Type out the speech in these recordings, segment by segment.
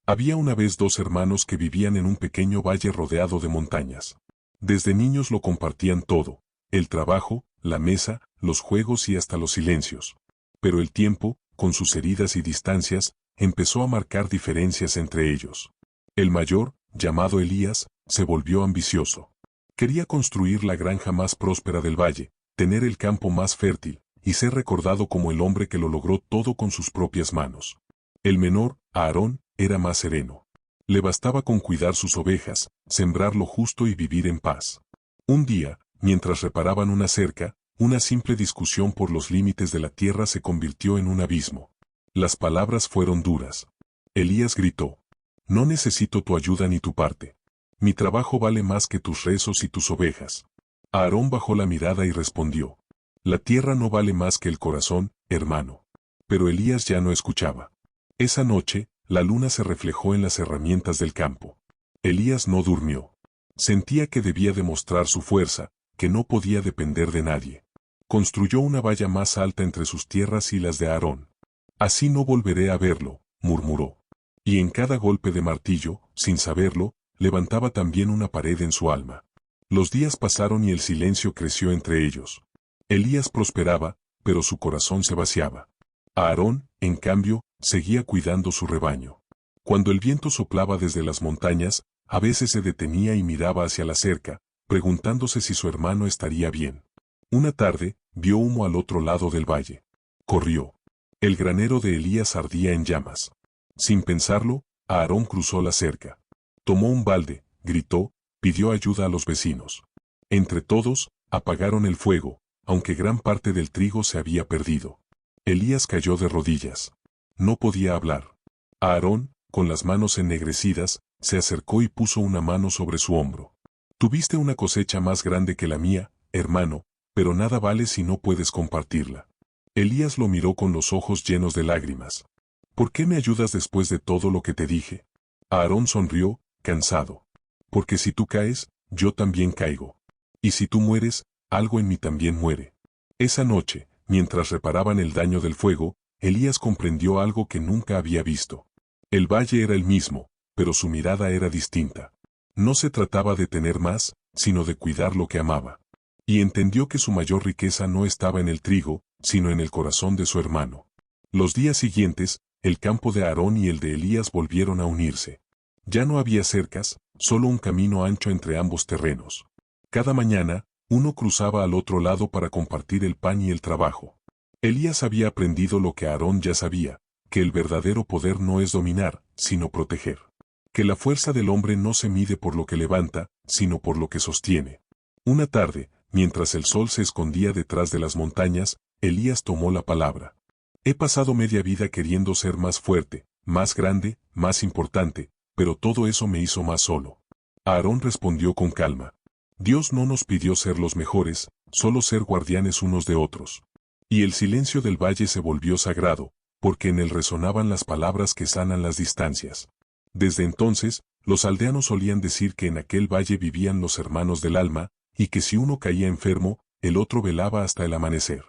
Había una vez dos hermanos que vivían en un pequeño valle rodeado de montañas. Desde niños lo compartían todo, el trabajo, la mesa, los juegos y hasta los silencios. Pero el tiempo, con sus heridas y distancias, empezó a marcar diferencias entre ellos. El mayor, llamado Elías, se volvió ambicioso. Quería construir la granja más próspera del valle, tener el campo más fértil, y ser recordado como el hombre que lo logró todo con sus propias manos. El menor, Aarón, era más sereno. Le bastaba con cuidar sus ovejas, sembrar lo justo y vivir en paz. Un día, mientras reparaban una cerca, una simple discusión por los límites de la tierra se convirtió en un abismo. Las palabras fueron duras. Elías gritó: «No necesito tu ayuda ni tu parte. Mi trabajo vale más que tus rezos y tus ovejas». Aarón bajó la mirada y respondió: «La tierra no vale más que el corazón, hermano». Pero Elías ya no escuchaba. Esa noche, la luna se reflejó en las herramientas del campo. Elías no durmió. Sentía que debía demostrar su fuerza, que no podía depender de nadie. Construyó una valla más alta entre sus tierras y las de Aarón. «Así no volveré a verlo», murmuró. Y en cada golpe de martillo, sin saberlo, levantaba también una pared en su alma. Los días pasaron y el silencio creció entre ellos. Elías prosperaba, pero su corazón se vaciaba. Aarón, en cambio, seguía cuidando su rebaño. Cuando el viento soplaba desde las montañas, a veces se detenía y miraba hacia la cerca, preguntándose si su hermano estaría bien. Una tarde, vio humo al otro lado del valle. Corrió. El granero de Elías ardía en llamas. Sin pensarlo, Aarón cruzó la cerca. Tomó un balde, gritó, pidió ayuda a los vecinos. Entre todos, apagaron el fuego, aunque gran parte del trigo se había perdido. Elías cayó de rodillas. No podía hablar. Aarón, con las manos ennegrecidas, se acercó y puso una mano sobre su hombro. «Tuviste una cosecha más grande que la mía, hermano, pero nada vale si no puedes compartirla». Elías lo miró con los ojos llenos de lágrimas. «¿Por qué me ayudas después de todo lo que te dije?». Aarón sonrió, cansado. «Porque si tú caes, yo también caigo. Y si tú mueres, algo en mí también muere». Esa noche, mientras reparaban el daño del fuego, Elías comprendió algo que nunca había visto. El valle era el mismo, pero su mirada era distinta. No se trataba de tener más, sino de cuidar lo que amaba. Y entendió que su mayor riqueza no estaba en el trigo, sino en el corazón de su hermano. Los días siguientes, el campo de Aarón y el de Elías volvieron a unirse. Ya no había cercas, solo un camino ancho entre ambos terrenos. Cada mañana, uno cruzaba al otro lado para compartir el pan y el trabajo. Elías había aprendido lo que Aarón ya sabía, que el verdadero poder no es dominar, sino proteger. Que la fuerza del hombre no se mide por lo que levanta, sino por lo que sostiene. Una tarde, mientras el sol se escondía detrás de las montañas, Elías tomó la palabra. «He pasado media vida queriendo ser más fuerte, más grande, más importante, pero todo eso me hizo más solo». Aarón respondió con calma: «Dios no nos pidió ser los mejores, solo ser guardianes unos de otros». Y el silencio del valle se volvió sagrado, porque en él resonaban las palabras que sanan las distancias. Desde entonces, los aldeanos solían decir que en aquel valle vivían los hermanos del alma, y que si uno caía enfermo, el otro velaba hasta el amanecer.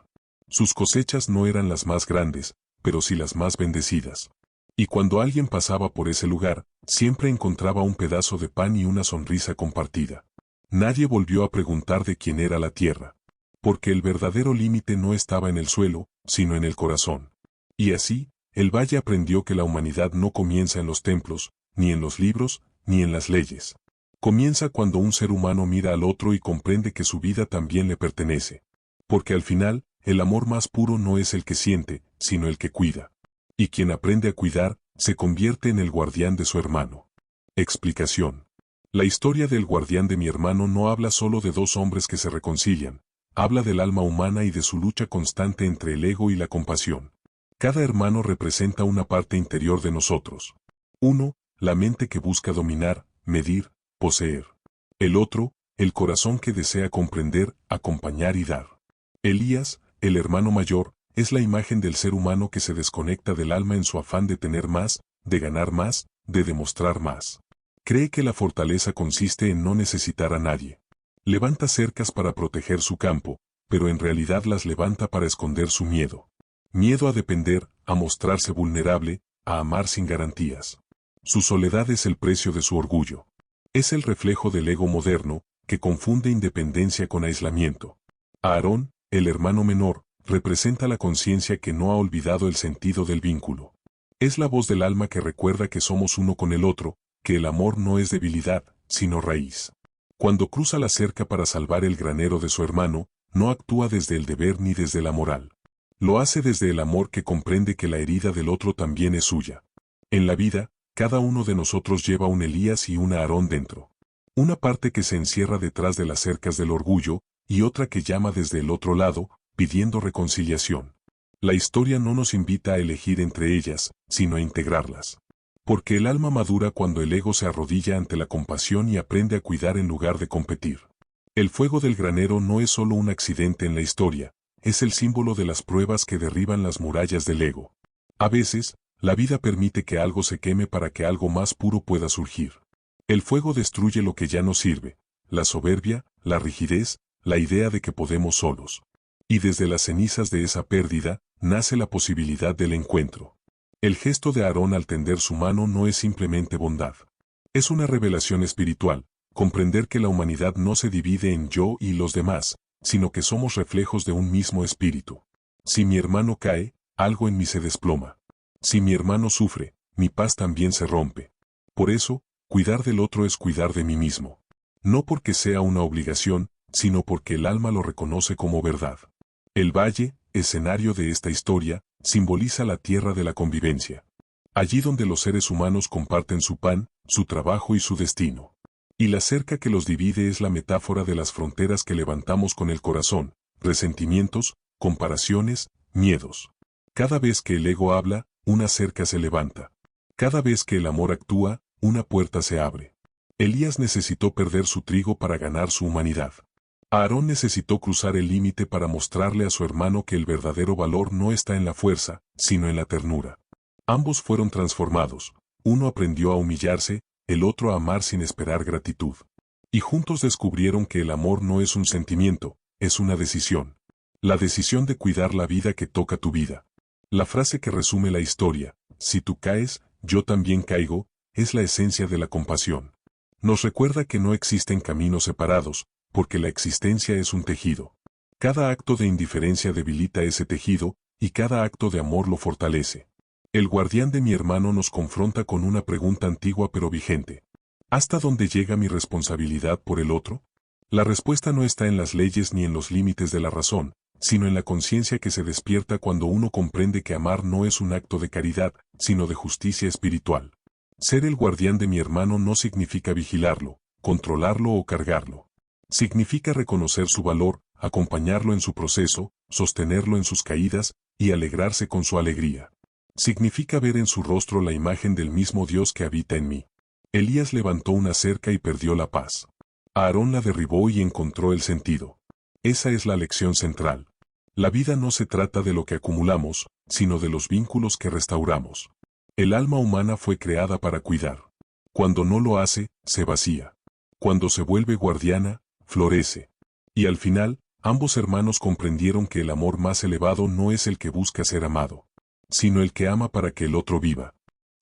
Sus cosechas no eran las más grandes, pero sí las más bendecidas. Y cuando alguien pasaba por ese lugar, siempre encontraba un pedazo de pan y una sonrisa compartida. Nadie volvió a preguntar de quién era la tierra. Porque el verdadero límite no estaba en el suelo, sino en el corazón. Y así, el valle aprendió que la humanidad no comienza en los templos, ni en los libros, ni en las leyes. Comienza cuando un ser humano mira al otro y comprende que su vida también le pertenece. Porque al final, el amor más puro no es el que siente, sino el que cuida. Y quien aprende a cuidar, se convierte en el guardián de su hermano. Explicación. La historia del guardián de mi hermano no habla solo de dos hombres que se reconcilian. Habla del alma humana y de su lucha constante entre el ego y la compasión. Cada hermano representa una parte interior de nosotros. Uno, la mente que busca dominar, medir, poseer. El otro, el corazón que desea comprender, acompañar y dar. Elías, el hermano mayor, es la imagen del ser humano que se desconecta del alma en su afán de tener más, de ganar más, de demostrar más. Cree que la fortaleza consiste en no necesitar a nadie. Levanta cercas para proteger su campo, pero en realidad las levanta para esconder su miedo. Miedo a depender, a mostrarse vulnerable, a amar sin garantías. Su soledad es el precio de su orgullo. Es el reflejo del ego moderno, que confunde independencia con aislamiento. Aarón, el hermano menor, representa la conciencia que no ha olvidado el sentido del vínculo. Es la voz del alma que recuerda que somos uno con el otro, que el amor no es debilidad, sino raíz. Cuando cruza la cerca para salvar el granero de su hermano, no actúa desde el deber ni desde la moral. Lo hace desde el amor que comprende que la herida del otro también es suya. En la vida, cada uno de nosotros lleva un Elías y un Aarón dentro. Una parte que se encierra detrás de las cercas del orgullo, y otra que llama desde el otro lado, pidiendo reconciliación. La historia no nos invita a elegir entre ellas, sino a integrarlas. Porque el alma madura cuando el ego se arrodilla ante la compasión y aprende a cuidar en lugar de competir. El fuego del granero no es solo un accidente en la historia, es el símbolo de las pruebas que derriban las murallas del ego. A veces, la vida permite que algo se queme para que algo más puro pueda surgir. El fuego destruye lo que ya no sirve, la soberbia, la rigidez, la idea de que podemos solos. Y desde las cenizas de esa pérdida, nace la posibilidad del encuentro. El gesto de Aarón al tender su mano no es simplemente bondad. Es una revelación espiritual, comprender que la humanidad no se divide en yo y los demás, sino que somos reflejos de un mismo espíritu. Si mi hermano cae, algo en mí se desploma. Si mi hermano sufre, mi paz también se rompe. Por eso, cuidar del otro es cuidar de mí mismo. No porque sea una obligación, sino porque el alma lo reconoce como verdad. El valle, escenario de esta historia, simboliza la tierra de la convivencia. Allí donde los seres humanos comparten su pan, su trabajo y su destino. Y la cerca que los divide es la metáfora de las fronteras que levantamos con el corazón, resentimientos, comparaciones, miedos. Cada vez que el ego habla, una cerca se levanta. Cada vez que el amor actúa, una puerta se abre. Elías necesitó perder su trigo para ganar su humanidad. Aarón necesitó cruzar el límite para mostrarle a su hermano que el verdadero valor no está en la fuerza, sino en la ternura. Ambos fueron transformados. Uno aprendió a humillarse, el otro a amar sin esperar gratitud. Y juntos descubrieron que el amor no es un sentimiento, es una decisión. La decisión de cuidar la vida que toca tu vida. La frase que resume la historia, si tú caes, yo también caigo, es la esencia de la compasión. Nos recuerda que no existen caminos separados, porque la existencia es un tejido. Cada acto de indiferencia debilita ese tejido, y cada acto de amor lo fortalece. El guardián de mi hermano nos confronta con una pregunta antigua pero vigente. ¿Hasta dónde llega mi responsabilidad por el otro? La respuesta no está en las leyes ni en los límites de la razón, sino en la conciencia que se despierta cuando uno comprende que amar no es un acto de caridad, sino de justicia espiritual. Ser el guardián de mi hermano no significa vigilarlo, controlarlo o cargarlo. Significa reconocer su valor, acompañarlo en su proceso, sostenerlo en sus caídas, y alegrarse con su alegría. Significa ver en su rostro la imagen del mismo Dios que habita en mí. Elías levantó una cerca y perdió la paz. Aarón la derribó y encontró el sentido. Esa es la lección central. La vida no se trata de lo que acumulamos, sino de los vínculos que restauramos. El alma humana fue creada para cuidar. Cuando no lo hace, se vacía. Cuando se vuelve guardiana, florece. Y al final, ambos hermanos comprendieron que el amor más elevado no es el que busca ser amado, sino el que ama para que el otro viva.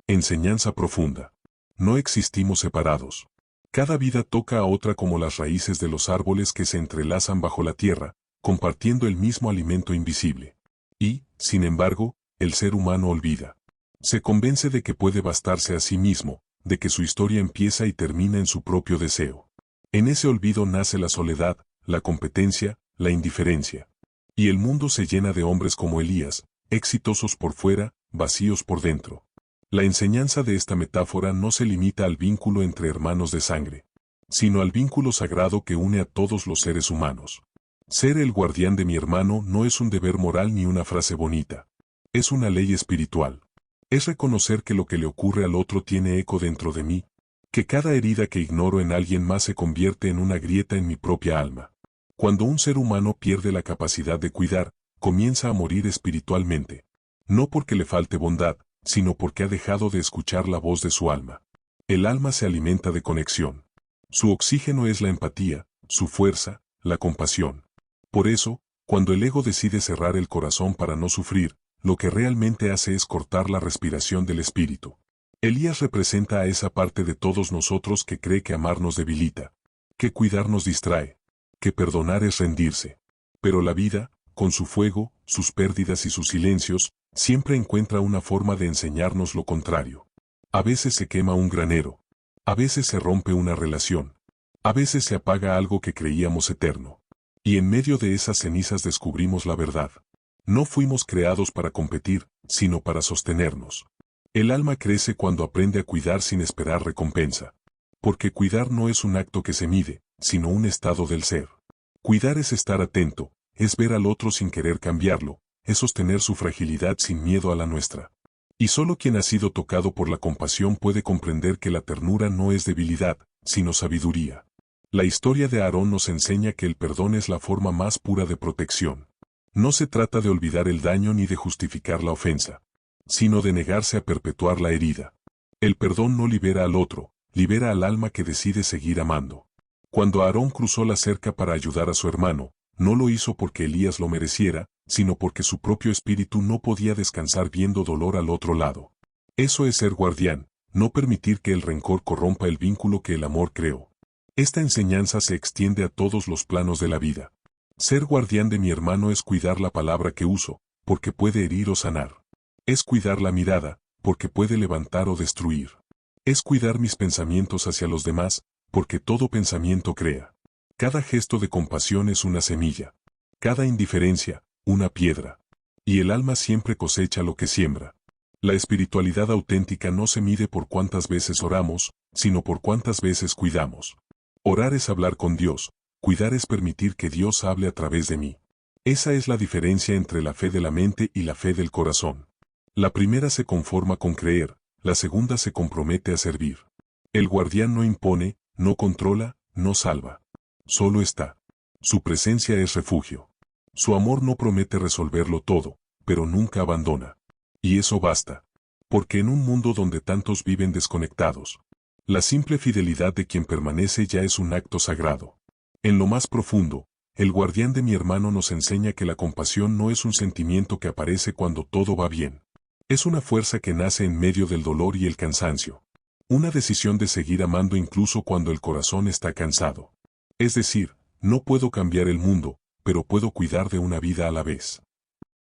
Enseñanza profunda. No existimos separados. Cada vida toca a otra como las raíces de los árboles que se entrelazan bajo la tierra, compartiendo el mismo alimento invisible. Y, sin embargo, el ser humano olvida. Se convence de que puede bastarse a sí mismo, de que su historia empieza y termina en su propio deseo. En ese olvido nace la soledad, la competencia, la indiferencia. Y el mundo se llena de hombres como Elías, exitosos por fuera, vacíos por dentro. La enseñanza de esta metáfora no se limita al vínculo entre hermanos de sangre, sino al vínculo sagrado que une a todos los seres humanos. Ser el guardián de mi hermano no es un deber moral ni una frase bonita. Es una ley espiritual. Es reconocer que lo que le ocurre al otro tiene eco dentro de mí, que cada herida que ignoro en alguien más se convierte en una grieta en mi propia alma. Cuando un ser humano pierde la capacidad de cuidar, comienza a morir espiritualmente. No porque le falte bondad, sino porque ha dejado de escuchar la voz de su alma. El alma se alimenta de conexión. Su oxígeno es la empatía, su fuerza, la compasión. Por eso, cuando el ego decide cerrar el corazón para no sufrir, lo que realmente hace es cortar la respiración del espíritu. Elías representa a esa parte de todos nosotros que cree que amar nos debilita, que cuidar nos distrae, que perdonar es rendirse. Pero la vida, con su fuego, sus pérdidas y sus silencios, siempre encuentra una forma de enseñarnos lo contrario. A veces se quema un granero. A veces se rompe una relación. A veces se apaga algo que creíamos eterno. Y en medio de esas cenizas descubrimos la verdad. No fuimos creados para competir, sino para sostenernos. El alma crece cuando aprende a cuidar sin esperar recompensa. Porque cuidar no es un acto que se mide, sino un estado del ser. Cuidar es estar atento, es ver al otro sin querer cambiarlo, es sostener su fragilidad sin miedo a la nuestra. Y solo quien ha sido tocado por la compasión puede comprender que la ternura no es debilidad, sino sabiduría. La historia de Aarón nos enseña que el perdón es la forma más pura de protección. No se trata de olvidar el daño ni de justificar la ofensa, sino de negarse a perpetuar la herida. El perdón no libera al otro, libera al alma que decide seguir amando. Cuando Aarón cruzó la cerca para ayudar a su hermano, no lo hizo porque Elías lo mereciera, sino porque su propio espíritu no podía descansar viendo dolor al otro lado. Eso es ser guardián, no permitir que el rencor corrompa el vínculo que el amor creó. Esta enseñanza se extiende a todos los planos de la vida. Ser guardián de mi hermano es cuidar la palabra que uso, porque puede herir o sanar. Es cuidar la mirada, porque puede levantar o destruir. Es cuidar mis pensamientos hacia los demás, porque todo pensamiento crea. Cada gesto de compasión es una semilla. Cada indiferencia, una piedra. Y el alma siempre cosecha lo que siembra. La espiritualidad auténtica no se mide por cuántas veces oramos, sino por cuántas veces cuidamos. Orar es hablar con Dios, cuidar es permitir que Dios hable a través de mí. Esa es la diferencia entre la fe de la mente y la fe del corazón. La primera se conforma con creer, la segunda se compromete a servir. El guardián no impone, no controla, no salva. Solo está. Su presencia es refugio. Su amor no promete resolverlo todo, pero nunca abandona. Y eso basta. Porque en un mundo donde tantos viven desconectados, la simple fidelidad de quien permanece ya es un acto sagrado. En lo más profundo, el guardián de mi hermano nos enseña que la compasión no es un sentimiento que aparece cuando todo va bien. Es una fuerza que nace en medio del dolor y el cansancio. Una decisión de seguir amando incluso cuando el corazón está cansado. Es decir, no puedo cambiar el mundo, pero puedo cuidar de una vida a la vez.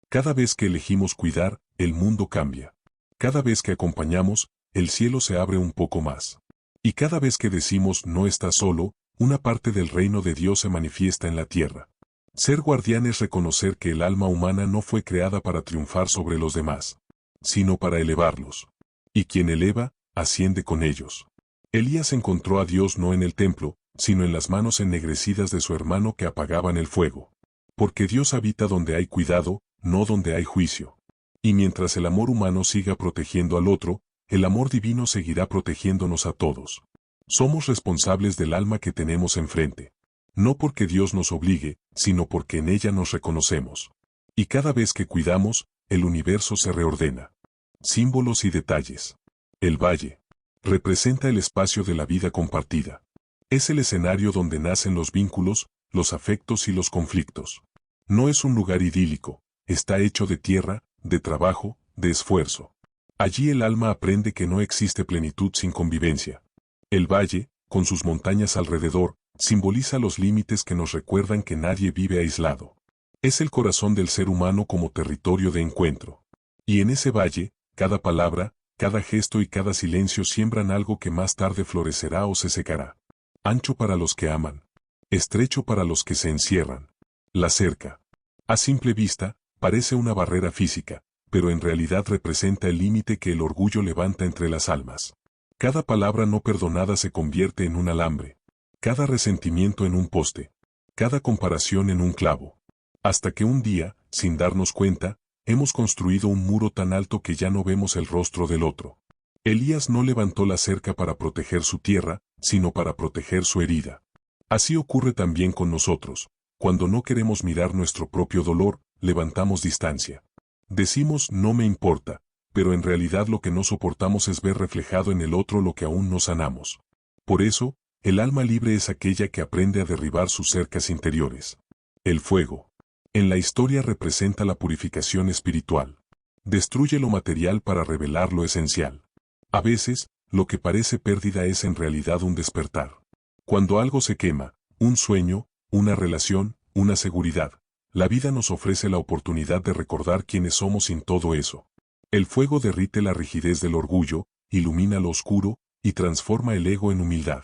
Cada vez que elegimos cuidar, el mundo cambia. Cada vez que acompañamos, el cielo se abre un poco más. Y cada vez que decimos no estás solo, una parte del reino de Dios se manifiesta en la tierra. Ser guardián es reconocer que el alma humana no fue creada para triunfar sobre los demás, sino para elevarlos. Y quien eleva, asciende con ellos. Elías encontró a Dios no en el templo, sino en las manos ennegrecidas de su hermano que apagaban el fuego. Porque Dios habita donde hay cuidado, no donde hay juicio. Y mientras el amor humano siga protegiendo al otro, el amor divino seguirá protegiéndonos a todos. Somos responsables del alma que tenemos enfrente. No porque Dios nos obligue, sino porque en ella nos reconocemos. Y cada vez que cuidamos, el universo se reordena. Símbolos y detalles. El valle. Representa el espacio de la vida compartida. Es el escenario donde nacen los vínculos, los afectos y los conflictos. No es un lugar idílico, está hecho de tierra, de trabajo, de esfuerzo. Allí el alma aprende que no existe plenitud sin convivencia. El valle, con sus montañas alrededor, simboliza los límites que nos recuerdan que nadie vive aislado. Es el corazón del ser humano como territorio de encuentro. Y en ese valle, cada palabra, cada gesto y cada silencio siembran algo que más tarde florecerá o se secará. Ancho para los que aman. Estrecho para los que se encierran. La cerca. A simple vista, parece una barrera física, pero en realidad representa el límite que el orgullo levanta entre las almas. Cada palabra no perdonada se convierte en un alambre. Cada resentimiento en un poste. Cada comparación en un clavo. Hasta que un día, sin darnos cuenta, hemos construido un muro tan alto que ya no vemos el rostro del otro. Elías no levantó la cerca para proteger su tierra, sino para proteger su herida. Así ocurre también con nosotros. Cuando no queremos mirar nuestro propio dolor, levantamos distancia. Decimos no me importa, pero en realidad lo que no soportamos es ver reflejado en el otro lo que aún no sanamos. Por eso, el alma libre es aquella que aprende a derribar sus cercas interiores. El fuego. En la historia representa la purificación espiritual. Destruye lo material para revelar lo esencial. A veces, lo que parece pérdida es en realidad un despertar. Cuando algo se quema, un sueño, una relación, una seguridad, la vida nos ofrece la oportunidad de recordar quiénes somos sin todo eso. El fuego derrite la rigidez del orgullo, ilumina lo oscuro, y transforma el ego en humildad.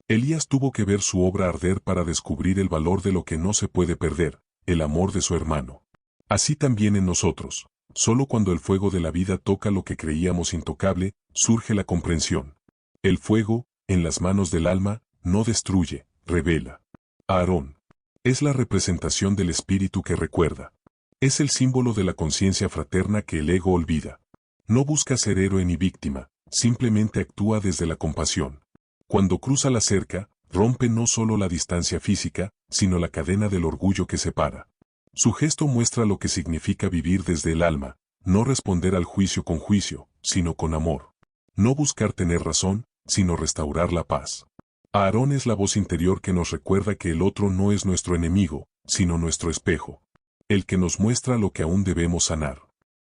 Elías tuvo que ver su obra arder para descubrir el valor de lo que no se puede perder, el amor de su hermano. Así también en nosotros, solo cuando el fuego de la vida toca lo que creíamos intocable, surge la comprensión. El fuego, en las manos del alma, no destruye, revela. Aarón. Es la representación del espíritu que recuerda. Es el símbolo de la conciencia fraterna que el ego olvida. No busca ser héroe ni víctima, simplemente actúa desde la compasión. Cuando cruza la cerca, rompe no solo la distancia física, sino la cadena del orgullo que separa. Su gesto muestra lo que significa vivir desde el alma, no responder al juicio con juicio, sino con amor. No buscar tener razón, sino restaurar la paz. Aarón es la voz interior que nos recuerda que el otro no es nuestro enemigo, sino nuestro espejo. El que nos muestra lo que aún debemos sanar.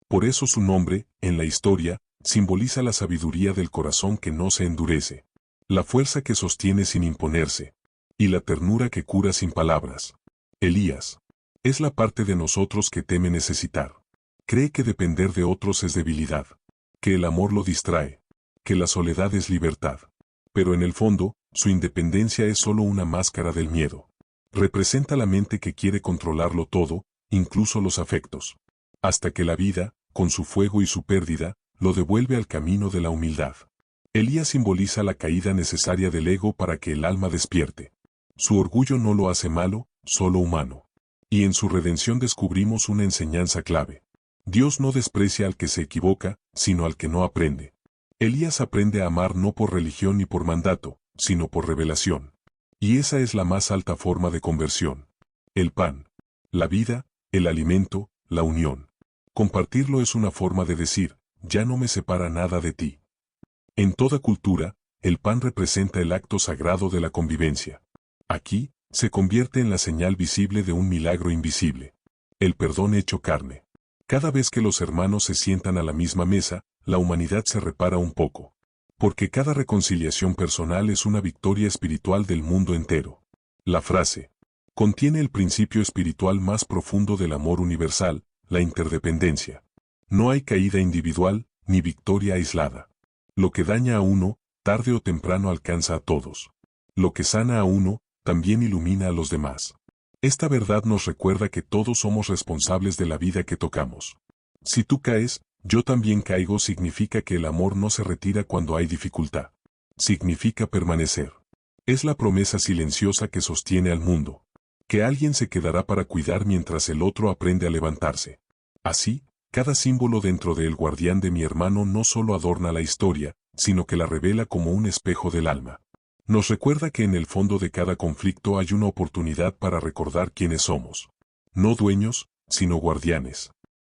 Por eso su nombre, en la historia, simboliza la sabiduría del corazón que no se endurece. La fuerza que sostiene sin imponerse. Y la ternura que cura sin palabras. Elías. Es la parte de nosotros que teme necesitar. Cree que depender de otros es debilidad. Que el amor lo distrae. Que la soledad es libertad. Pero en el fondo, su independencia es solo una máscara del miedo. Representa la mente que quiere controlarlo todo, incluso los afectos. Hasta que la vida, con su fuego y su pérdida, lo devuelve al camino de la humildad. Elías simboliza la caída necesaria del ego para que el alma despierte. Su orgullo no lo hace malo, solo humano. Y en su redención descubrimos una enseñanza clave. Dios no desprecia al que se equivoca, sino al que no aprende. Elías aprende a amar no por religión ni por mandato, sino por revelación. Y esa es la más alta forma de conversión. El pan, la vida, el alimento, la unión. Compartirlo es una forma de decir, ya no me separa nada de ti. En toda cultura, el pan representa el acto sagrado de la convivencia. Aquí, se convierte en la señal visible de un milagro invisible. El perdón hecho carne. Cada vez que los hermanos se sientan a la misma mesa, la humanidad se repara un poco. Porque cada reconciliación personal es una victoria espiritual del mundo entero. La frase contiene el principio espiritual más profundo del amor universal, la interdependencia. No hay caída individual, ni victoria aislada. Lo que daña a uno, tarde o temprano alcanza a todos. Lo que sana a uno, también ilumina a los demás. Esta verdad nos recuerda que todos somos responsables de la vida que tocamos. Si tú caes, yo también caigo significa que el amor no se retira cuando hay dificultad. Significa permanecer. Es la promesa silenciosa que sostiene al mundo. Que alguien se quedará para cuidar mientras el otro aprende a levantarse. Así, cada símbolo dentro de El Guardián de mi hermano no solo adorna la historia, sino que la revela como un espejo del alma. Nos recuerda que en el fondo de cada conflicto hay una oportunidad para recordar quiénes somos. No dueños, sino guardianes.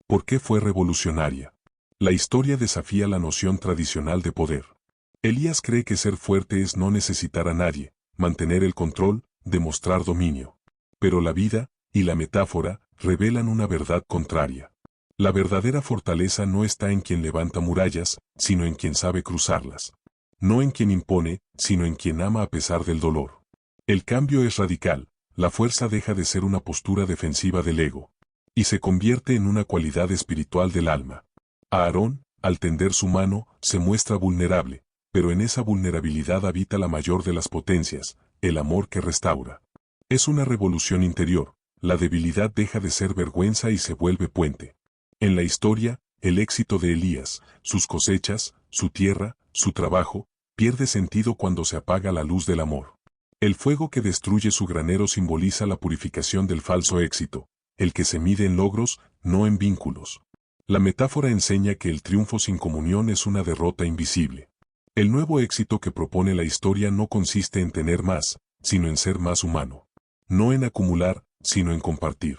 ¿Por qué fue revolucionaria? La historia desafía la noción tradicional de poder. Elías cree que ser fuerte es no necesitar a nadie, mantener el control, demostrar dominio. Pero la vida, y la metáfora, revelan una verdad contraria. La verdadera fortaleza no está en quien levanta murallas, sino en quien sabe cruzarlas. No en quien impone, sino en quien ama a pesar del dolor. El cambio es radical, la fuerza deja de ser una postura defensiva del ego. Y se convierte en una cualidad espiritual del alma. Aarón, al tender su mano, se muestra vulnerable, pero en esa vulnerabilidad habita la mayor de las potencias, el amor que restaura. Es una revolución interior, la debilidad deja de ser vergüenza y se vuelve puente. En la historia, el éxito de Elías, sus cosechas, su tierra, su trabajo, pierde sentido cuando se apaga la luz del amor. El fuego que destruye su granero simboliza la purificación del falso éxito, el que se mide en logros, no en vínculos. La metáfora enseña que el triunfo sin comunión es una derrota invisible. El nuevo éxito que propone la historia no consiste en tener más, sino en ser más humano. No en acumular, sino en compartir.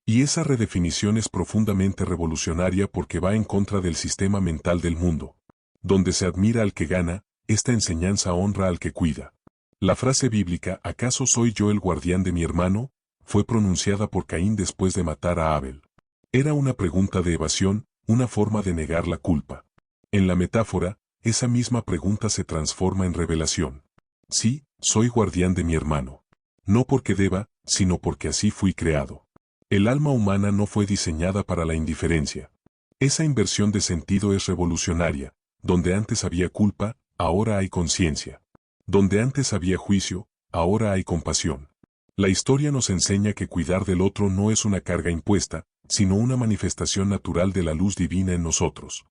Y esa redefinición es profundamente revolucionaria porque va en contra del sistema mental del mundo. Donde se admira al que gana, esta enseñanza honra al que cuida. La frase bíblica ¿acaso soy yo el guardián de mi hermano?, fue pronunciada por Caín después de matar a Abel. Era una pregunta de evasión, una forma de negar la culpa. En la metáfora, esa misma pregunta se transforma en revelación. Sí, soy guardián de mi hermano. No porque deba, sino porque así fui creado. El alma humana no fue diseñada para la indiferencia. Esa inversión de sentido es revolucionaria. Donde antes había culpa, ahora hay conciencia. Donde antes había juicio, ahora hay compasión. La historia nos enseña que cuidar del otro no es una carga impuesta, sino una manifestación natural de la luz divina en nosotros.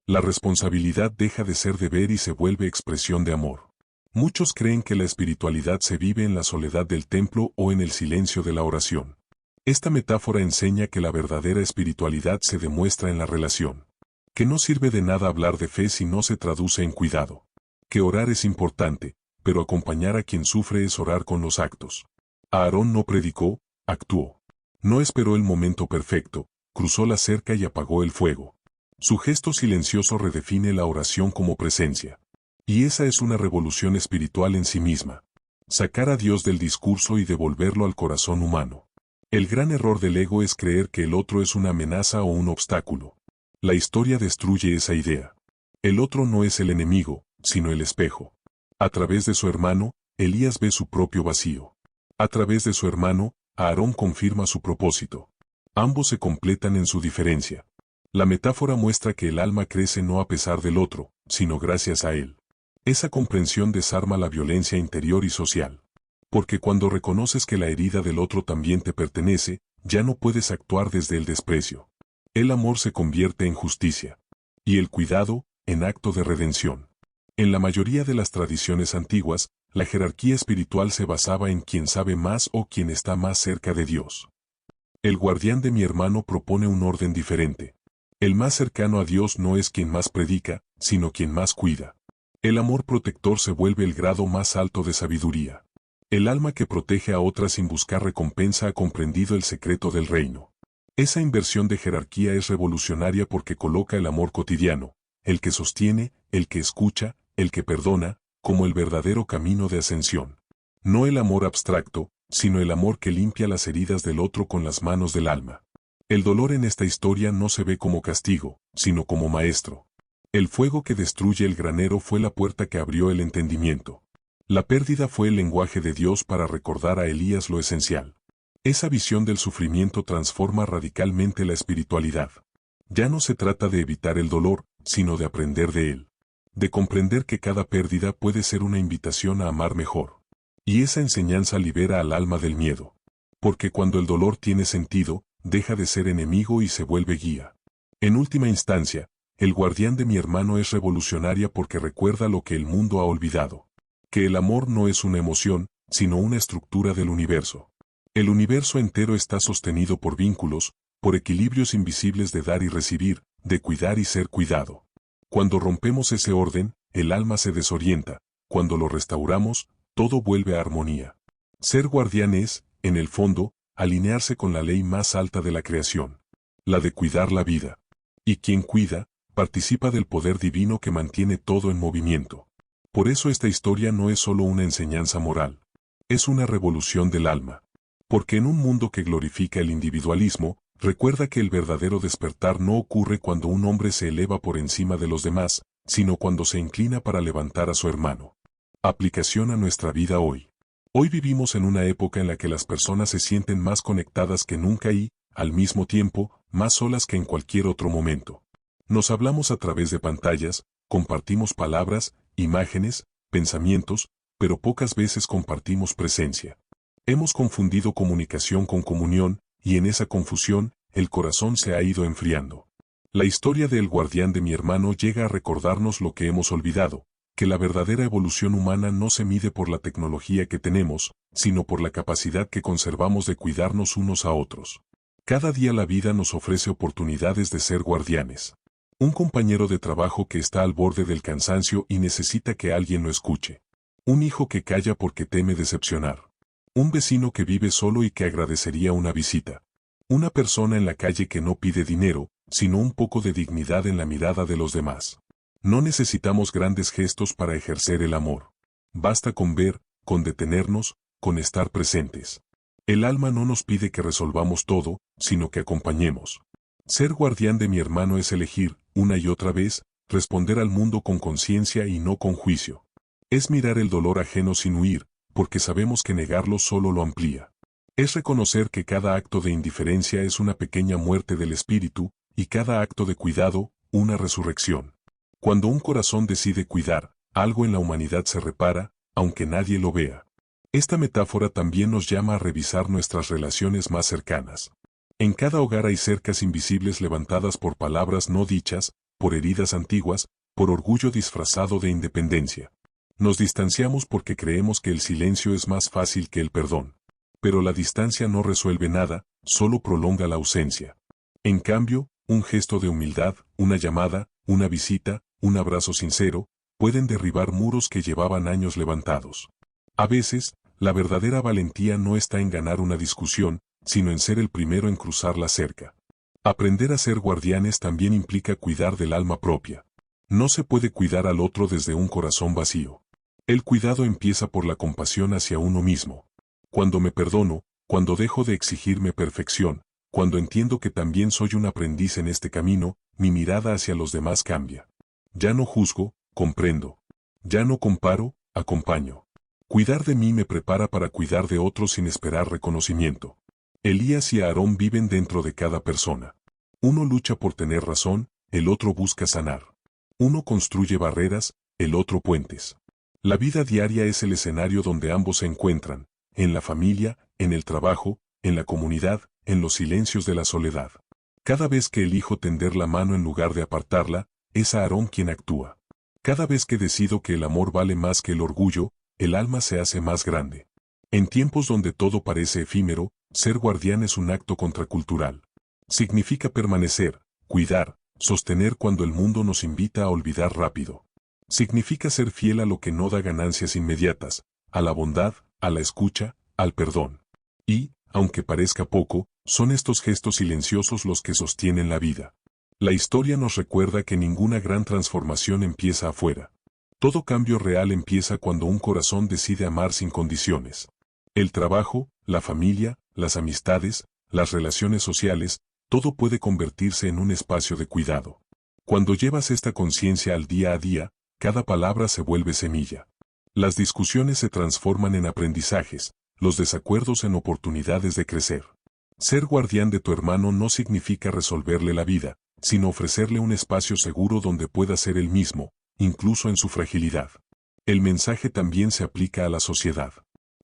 La responsabilidad deja de ser deber y se vuelve expresión de amor. Muchos creen que la espiritualidad se vive en la soledad del templo o en el silencio de la oración. Esta metáfora enseña que la verdadera espiritualidad se demuestra en la relación. Que no sirve de nada hablar de fe si no se traduce en cuidado. Que orar es importante, pero acompañar a quien sufre es orar con los actos. Aarón no predicó, actuó. No esperó el momento perfecto, cruzó la cerca y apagó el fuego. Su gesto silencioso redefine la oración como presencia. Y esa es una revolución espiritual en sí misma. Sacar a Dios del discurso y devolverlo al corazón humano. El gran error del ego es creer que el otro es una amenaza o un obstáculo. La historia destruye esa idea. El otro no es el enemigo, sino el espejo. A través de su hermano, Elías ve su propio vacío. A través de su hermano, Aarón confirma su propósito. Ambos se completan en su diferencia. La metáfora muestra que el alma crece no a pesar del otro, sino gracias a él. Esa comprensión desarma la violencia interior y social. Porque cuando reconoces que la herida del otro también te pertenece, ya no puedes actuar desde el desprecio. El amor se convierte en justicia. Y el cuidado, en acto de redención. En la mayoría de las tradiciones antiguas, la jerarquía espiritual se basaba en quien sabe más o quien está más cerca de Dios. El guardián de mi hermano propone un orden diferente. El más cercano a Dios no es quien más predica, sino quien más cuida. El amor protector se vuelve el grado más alto de sabiduría. El alma que protege a otra sin buscar recompensa ha comprendido el secreto del reino. Esa inversión de jerarquía es revolucionaria porque coloca el amor cotidiano, el que sostiene, el que escucha, el que perdona, como el verdadero camino de ascensión. No el amor abstracto, sino el amor que limpia las heridas del otro con las manos del alma. El dolor en esta historia no se ve como castigo, sino como maestro. El fuego que destruye el granero fue la puerta que abrió el entendimiento. La pérdida fue el lenguaje de Dios para recordar a Elías lo esencial. Esa visión del sufrimiento transforma radicalmente la espiritualidad. Ya no se trata de evitar el dolor, sino de aprender de él. De comprender que cada pérdida puede ser una invitación a amar mejor. Y esa enseñanza libera al alma del miedo. Porque cuando el dolor tiene sentido, deja de ser enemigo y se vuelve guía. En última instancia, el guardián de mi hermano es revolucionaria porque recuerda lo que el mundo ha olvidado. Que el amor no es una emoción, sino una estructura del universo. El universo entero está sostenido por vínculos, por equilibrios invisibles de dar y recibir, de cuidar y ser cuidado. Cuando rompemos ese orden, el alma se desorienta. Cuando lo restauramos, todo vuelve a armonía. Ser guardián es, en el fondo, alinearse con la ley más alta de la creación. La de cuidar la vida. Y quien cuida, participa del poder divino que mantiene todo en movimiento. Por eso esta historia no es solo una enseñanza moral. Es una revolución del alma. Porque en un mundo que glorifica el individualismo, recuerda que el verdadero despertar no ocurre cuando un hombre se eleva por encima de los demás, sino cuando se inclina para levantar a su hermano. Aplicación a nuestra vida hoy. Hoy vivimos en una época en la que las personas se sienten más conectadas que nunca y, al mismo tiempo, más solas que en cualquier otro momento. Nos hablamos a través de pantallas, compartimos palabras, imágenes, pensamientos, pero pocas veces compartimos presencia. Hemos confundido comunicación con comunión, y en esa confusión, el corazón se ha ido enfriando. La historia del guardián de mi hermano llega a recordarnos lo que hemos olvidado, que la verdadera evolución humana no se mide por la tecnología que tenemos, sino por la capacidad que conservamos de cuidarnos unos a otros. Cada día la vida nos ofrece oportunidades de ser guardianes. Un compañero de trabajo que está al borde del cansancio y necesita que alguien lo escuche. Un hijo que calla porque teme decepcionar. Un vecino que vive solo y que agradecería una visita. Una persona en la calle que no pide dinero, sino un poco de dignidad en la mirada de los demás. No necesitamos grandes gestos para ejercer el amor. Basta con ver, con detenernos, con estar presentes. El alma no nos pide que resolvamos todo, sino que acompañemos. Ser guardián de mi hermano es elegir, una y otra vez, responder al mundo con conciencia y no con juicio. Es mirar el dolor ajeno sin huir, porque sabemos que negarlo solo lo amplía. Es reconocer que cada acto de indiferencia es una pequeña muerte del espíritu, y cada acto de cuidado, una resurrección. Cuando un corazón decide cuidar, algo en la humanidad se repara, aunque nadie lo vea. Esta metáfora también nos llama a revisar nuestras relaciones más cercanas. En cada hogar hay cercas invisibles levantadas por palabras no dichas, por heridas antiguas, por orgullo disfrazado de independencia. Nos distanciamos porque creemos que el silencio es más fácil que el perdón. Pero la distancia no resuelve nada, solo prolonga la ausencia. En cambio, un gesto de humildad, una llamada, una visita, un abrazo sincero, pueden derribar muros que llevaban años levantados. A veces, la verdadera valentía no está en ganar una discusión, sino en ser el primero en cruzar la cerca. Aprender a ser guardianes también implica cuidar del alma propia. No se puede cuidar al otro desde un corazón vacío. El cuidado empieza por la compasión hacia uno mismo. Cuando me perdono, cuando dejo de exigirme perfección, cuando entiendo que también soy un aprendiz en este camino, mi mirada hacia los demás cambia. Ya no juzgo, comprendo. Ya no comparo, acompaño. Cuidar de mí me prepara para cuidar de otros sin esperar reconocimiento. Elías y Aarón viven dentro de cada persona. Uno lucha por tener razón, el otro busca sanar. Uno construye barreras, el otro puentes. La vida diaria es el escenario donde ambos se encuentran, en la familia, en el trabajo, en la comunidad, en los silencios de la soledad. Cada vez que elijo tender la mano en lugar de apartarla, es Aarón quien actúa. Cada vez que decido que el amor vale más que el orgullo, el alma se hace más grande. En tiempos donde todo parece efímero, ser guardián es un acto contracultural. Significa permanecer, cuidar, sostener cuando el mundo nos invita a olvidar rápido. Significa ser fiel a lo que no da ganancias inmediatas, a la bondad, a la escucha, al perdón. Y, aunque parezca poco, son estos gestos silenciosos los que sostienen la vida. La historia nos recuerda que ninguna gran transformación empieza afuera. Todo cambio real empieza cuando un corazón decide amar sin condiciones. El trabajo, la familia, las amistades, las relaciones sociales, todo puede convertirse en un espacio de cuidado. Cuando llevas esta conciencia al día a día, cada palabra se vuelve semilla. Las discusiones se transforman en aprendizajes, los desacuerdos en oportunidades de crecer. Ser guardián de tu hermano no significa resolverle la vida, sino ofrecerle un espacio seguro donde pueda ser él mismo, incluso en su fragilidad. El mensaje también se aplica a la sociedad.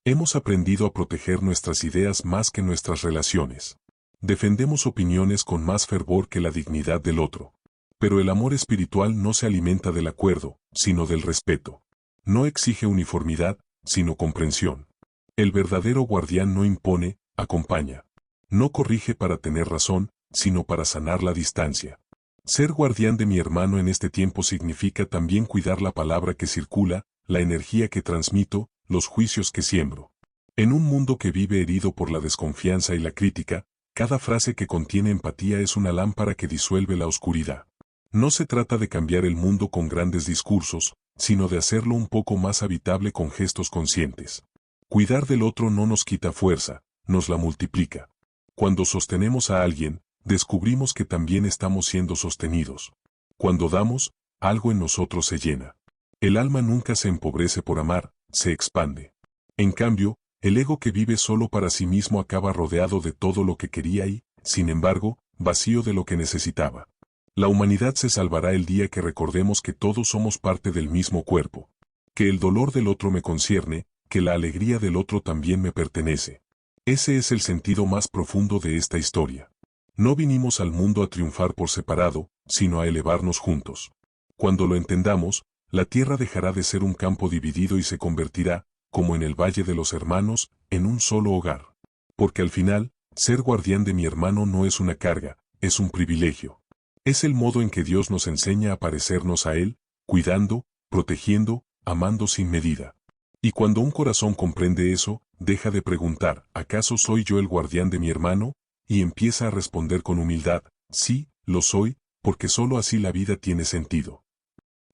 Hemos aprendido a proteger nuestras ideas más que nuestras relaciones. Defendemos opiniones con más fervor que la dignidad del otro. Pero el amor espiritual no se alimenta del acuerdo, sino del respeto. No exige uniformidad, sino comprensión. El verdadero guardián no impone, acompaña. No corrige para tener razón, sino para sanar la distancia. Ser guardián de mi hermano en este tiempo significa también cuidar la palabra que circula, la energía que transmito, los juicios que siembro. En un mundo que vive herido por la desconfianza y la crítica, cada frase que contiene empatía es una lámpara que disuelve la oscuridad. No se trata de cambiar el mundo con grandes discursos, sino de hacerlo un poco más habitable con gestos conscientes. Cuidar del otro no nos quita fuerza, nos la multiplica. Cuando sostenemos a alguien, descubrimos que también estamos siendo sostenidos. Cuando damos, algo en nosotros se llena. El alma nunca se empobrece por amar, se expande. En cambio, el ego que vive solo para sí mismo acaba rodeado de todo lo que quería y, sin embargo, vacío de lo que necesitaba. La humanidad se salvará el día que recordemos que todos somos parte del mismo cuerpo. Que el dolor del otro me concierne, que la alegría del otro también me pertenece. Ese es el sentido más profundo de esta historia. No vinimos al mundo a triunfar por separado, sino a elevarnos juntos. Cuando lo entendamos, la tierra dejará de ser un campo dividido y se convertirá, como en el Valle de los Hermanos, en un solo hogar. Porque al final, ser guardián de mi hermano no es una carga, es un privilegio. Es el modo en que Dios nos enseña a parecernos a Él, cuidando, protegiendo, amando sin medida. Y cuando un corazón comprende eso, deja de preguntar, ¿acaso soy yo el guardián de mi hermano? Y empieza a responder con humildad, sí, lo soy, porque sólo así la vida tiene sentido.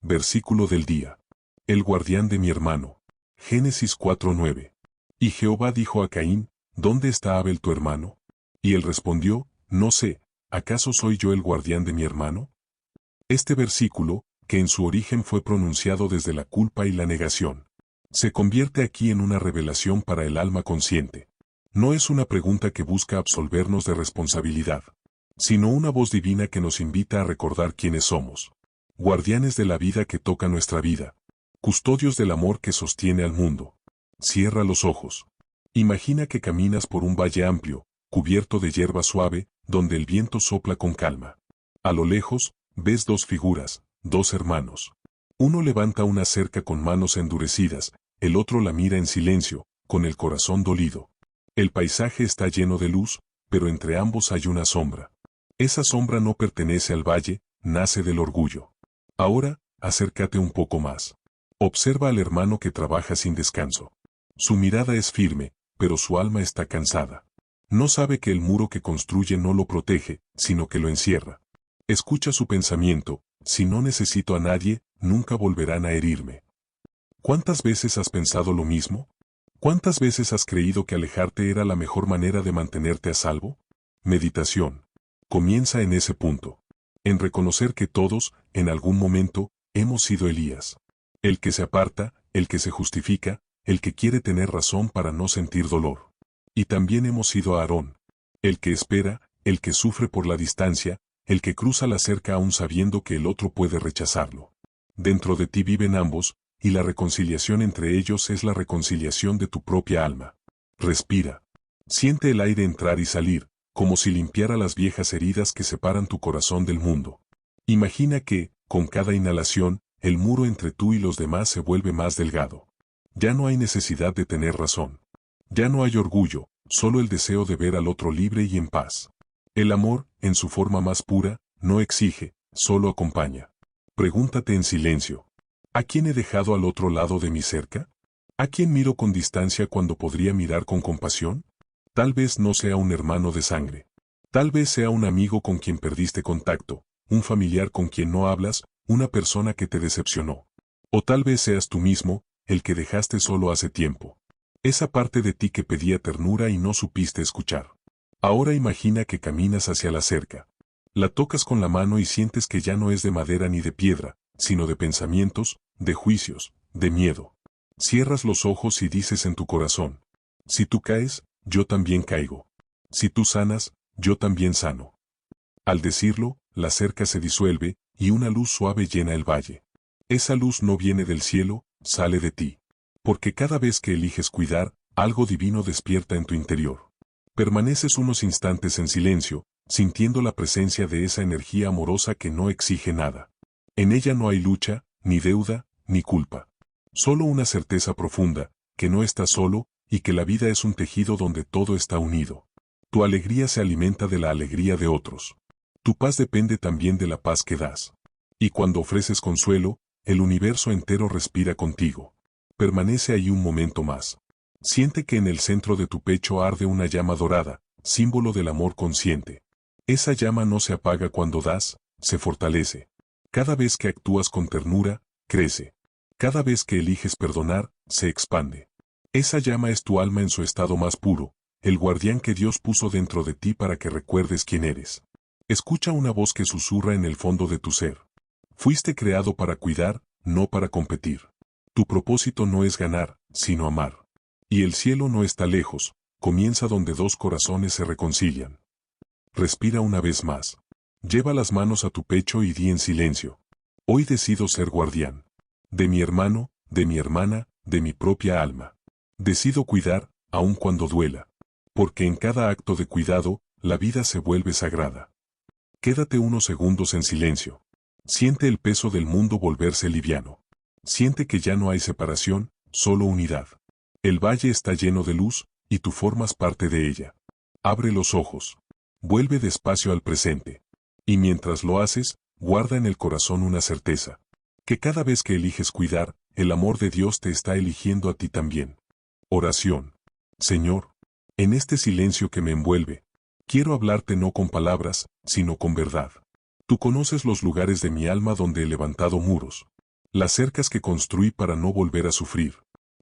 Versículo del día. El guardián de mi hermano. Génesis 4:9. Y Jehová dijo a Caín, ¿dónde está Abel tu hermano? Y él respondió, no sé, ¿acaso soy yo el guardián de mi hermano? Este versículo, que en su origen fue pronunciado desde la culpa y la negación. Se convierte aquí en una revelación para el alma consciente. No es una pregunta que busca absolvernos de responsabilidad, sino una voz divina que nos invita a recordar quiénes somos. Guardianes de la vida que toca nuestra vida. Custodios del amor que sostiene al mundo. Cierra los ojos. Imagina que caminas por un valle amplio, cubierto de hierba suave, donde el viento sopla con calma. A lo lejos, ves dos figuras, dos hermanos. Uno levanta una cerca con manos endurecidas, el otro la mira en silencio, con el corazón dolido. El paisaje está lleno de luz, pero entre ambos hay una sombra. Esa sombra no pertenece al valle, nace del orgullo. Ahora, acércate un poco más. Observa al hermano que trabaja sin descanso. Su mirada es firme, pero su alma está cansada. No sabe que el muro que construye no lo protege, sino que lo encierra. Escucha su pensamiento: si no necesito a nadie, nunca volverán a herirme. ¿Cuántas veces has pensado lo mismo? ¿Cuántas veces has creído que alejarte era la mejor manera de mantenerte a salvo? Meditación. Comienza en ese punto. En reconocer que todos, en algún momento, hemos sido Elías. El que se aparta, el que se justifica, el que quiere tener razón para no sentir dolor. Y también hemos sido Aarón. El que espera, el que sufre por la distancia, el que cruza la cerca aún sabiendo que el otro puede rechazarlo. Dentro de ti viven ambos, y la reconciliación entre ellos es la reconciliación de tu propia alma. Respira. Siente el aire entrar y salir, como si limpiara las viejas heridas que separan tu corazón del mundo. Imagina que, con cada inhalación, el muro entre tú y los demás se vuelve más delgado. Ya no hay necesidad de tener razón. Ya no hay orgullo, solo el deseo de ver al otro libre y en paz. El amor, en su forma más pura, no exige, solo acompaña. Pregúntate en silencio: ¿a quién he dejado al otro lado de mi cerca? ¿A quién miro con distancia cuando podría mirar con compasión? Tal vez no sea un hermano de sangre. Tal vez sea un amigo con quien perdiste contacto, un familiar con quien no hablas, una persona que te decepcionó. O tal vez seas tú mismo, el que dejaste solo hace tiempo. Esa parte de ti que pedía ternura y no supiste escuchar. Ahora imagina que caminas hacia la cerca. La tocas con la mano y sientes que ya no es de madera ni de piedra, sino de pensamientos, de juicios, de miedo. Cierras los ojos y dices en tu corazón: si tú caes, yo también caigo. Si tú sanas, yo también sano. Al decirlo, la cerca se disuelve, y una luz suave llena el valle. Esa luz no viene del cielo, sale de ti. Porque cada vez que eliges cuidar, algo divino despierta en tu interior. Permaneces unos instantes en silencio, sintiendo la presencia de esa energía amorosa que no exige nada. En ella no hay lucha, ni deuda, ni culpa. Solo una certeza profunda, que no estás solo, y que la vida es un tejido donde todo está unido. Tu alegría se alimenta de la alegría de otros. Tu paz depende también de la paz que das. Y cuando ofreces consuelo, el universo entero respira contigo. Permanece ahí un momento más. Siente que en el centro de tu pecho arde una llama dorada, símbolo del amor consciente. Esa llama no se apaga cuando das, se fortalece. Cada vez que actúas con ternura, crece. Cada vez que eliges perdonar, se expande. Esa llama es tu alma en su estado más puro, el guardián que Dios puso dentro de ti para que recuerdes quién eres. Escucha una voz que susurra en el fondo de tu ser. Fuiste creado para cuidar, no para competir. Tu propósito no es ganar, sino amar. Y el cielo no está lejos, comienza donde dos corazones se reconcilian. Respira una vez más. Lleva las manos a tu pecho y di en silencio: hoy decido ser guardián. De mi hermano, de mi hermana, de mi propia alma. Decido cuidar, aun cuando duela. Porque en cada acto de cuidado, la vida se vuelve sagrada. Quédate unos segundos en silencio. Siente el peso del mundo volverse liviano. Siente que ya no hay separación, solo unidad. El valle está lleno de luz, y tú formas parte de ella. Abre los ojos. Vuelve despacio al presente. Y mientras lo haces, guarda en el corazón una certeza: que cada vez que eliges cuidar, el amor de Dios te está eligiendo a ti también. Oración. Señor, en este silencio que me envuelve, quiero hablarte no con palabras, sino con verdad. Tú conoces los lugares de mi alma donde he levantado muros. Las cercas que construí para no volver a sufrir.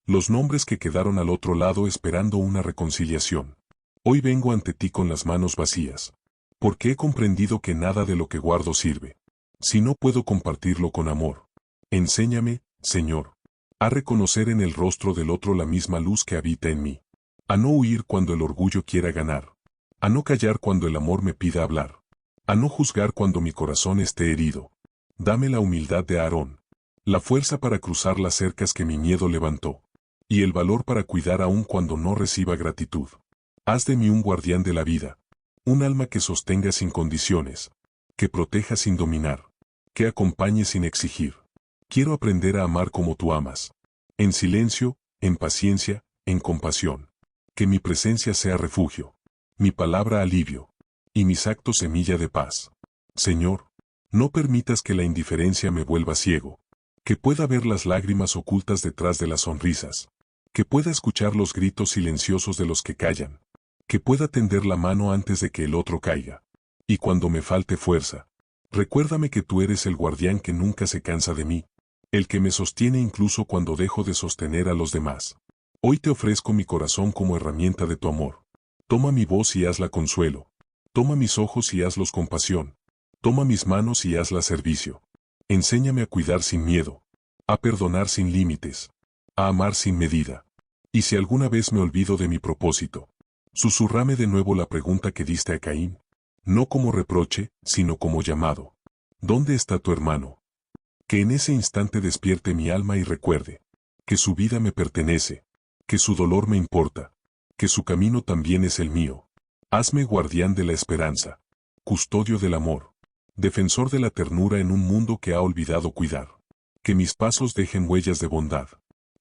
Los nombres que quedaron al otro lado esperando una reconciliación. Hoy vengo ante ti con las manos vacías. Porque he comprendido que nada de lo que guardo sirve. Si no puedo compartirlo con amor. Enséñame, Señor, a reconocer en el rostro del otro la misma luz que habita en mí. A no huir cuando el orgullo quiera ganar. A no callar cuando el amor me pida hablar. A no juzgar cuando mi corazón esté herido. Dame la humildad de Aarón, la fuerza para cruzar las cercas que mi miedo levantó, y el valor para cuidar aún cuando no reciba gratitud. Haz de mí un guardián de la vida, un alma que sostenga sin condiciones, que proteja sin dominar, que acompañe sin exigir. Quiero aprender a amar como tú amas, en silencio, en paciencia, en compasión. Que mi presencia sea refugio, mi palabra alivio, y mis actos semilla de paz. Señor, no permitas que la indiferencia me vuelva ciego, que pueda ver las lágrimas ocultas detrás de las sonrisas, que pueda escuchar los gritos silenciosos de los que callan, que pueda tender la mano antes de que el otro caiga. Y cuando me falte fuerza, recuérdame que tú eres el guardián que nunca se cansa de mí, el que me sostiene incluso cuando dejo de sostener a los demás. Hoy te ofrezco mi corazón como herramienta de tu amor. Toma mi voz y hazla consuelo. Toma mis ojos y hazlos compasión. Toma mis manos y hazla servicio. Enséñame a cuidar sin miedo, a perdonar sin límites, a amar sin medida. Y si alguna vez me olvido de mi propósito, susurrame de nuevo la pregunta que diste a Caín, no como reproche, sino como llamado. ¿Dónde está tu hermano? Que en ese instante despierte mi alma y recuerde que su vida me pertenece, que su dolor me importa, que su camino también es el mío. Hazme guardián de la esperanza, custodio del amor, defensor de la ternura en un mundo que ha olvidado cuidar. Que mis pasos dejen huellas de bondad,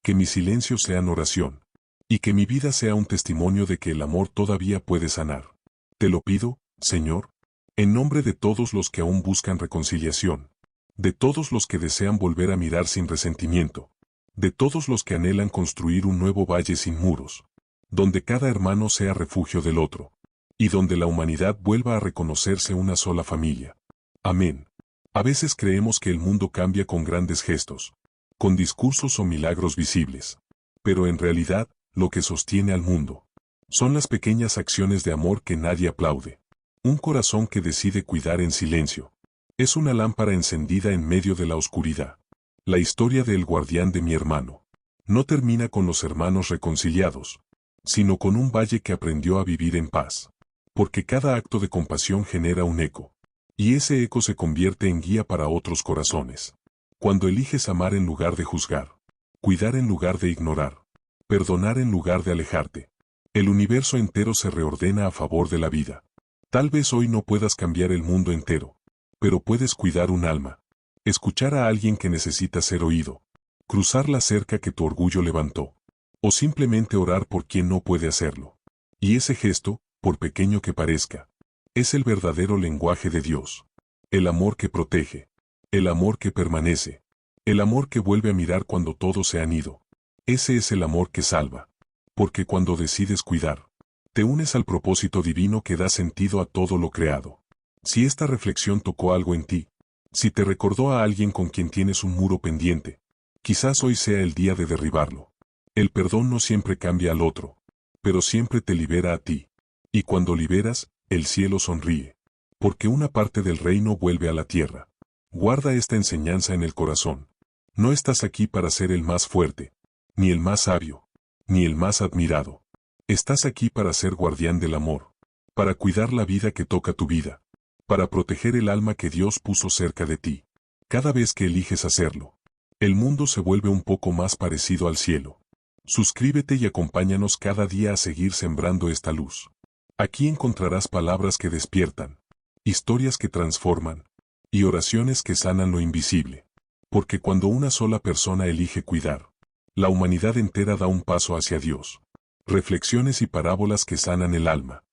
que mis silencios sean oración, y que mi vida sea un testimonio de que el amor todavía puede sanar. Te lo pido, Señor, en nombre de todos los que aún buscan reconciliación, de todos los que desean volver a mirar sin resentimiento, de todos los que anhelan construir un nuevo valle sin muros, donde cada hermano sea refugio del otro, y donde la humanidad vuelva a reconocerse una sola familia. Amén. A veces creemos que el mundo cambia con grandes gestos, con discursos o milagros visibles, pero en realidad, lo que sostiene al mundo son las pequeñas acciones de amor que nadie aplaude. Un corazón que decide cuidar en silencio. Es una lámpara encendida en medio de la oscuridad. La historia del guardián de mi hermano no termina con los hermanos reconciliados, sino con un valle que aprendió a vivir en paz. Porque cada acto de compasión genera un eco, y ese eco se convierte en guía para otros corazones. Cuando eliges amar en lugar de juzgar, cuidar en lugar de ignorar, perdonar en lugar de alejarte, el universo entero se reordena a favor de la vida. Tal vez hoy no puedas cambiar el mundo entero, pero puedes cuidar un alma, escuchar a alguien que necesita ser oído, cruzar la cerca que tu orgullo levantó, o simplemente orar por quien no puede hacerlo. Y ese gesto, por pequeño que parezca, es el verdadero lenguaje de Dios. El amor que protege, el amor que permanece, el amor que vuelve a mirar cuando todos se han ido. Ese es el amor que salva. Porque cuando decides cuidar, te unes al propósito divino que da sentido a todo lo creado. Si esta reflexión tocó algo en ti, si te recordó a alguien con quien tienes un muro pendiente, quizás hoy sea el día de derribarlo. El perdón no siempre cambia al otro, pero siempre te libera a ti. Y cuando liberas, el cielo sonríe, porque una parte del reino vuelve a la tierra. Guarda esta enseñanza en el corazón. No estás aquí para ser el más fuerte, ni el más sabio, ni el más admirado. Estás aquí para ser guardián del amor, para cuidar la vida que toca tu vida, para proteger el alma que Dios puso cerca de ti. Cada vez que eliges hacerlo, el mundo se vuelve un poco más parecido al cielo. Suscríbete y acompáñanos cada día a seguir sembrando esta luz. Aquí encontrarás palabras que despiertan, historias que transforman, y oraciones que sanan lo invisible. Porque cuando una sola persona elige cuidar, la humanidad entera da un paso hacia Dios. Reflexiones y parábolas que sanan el alma.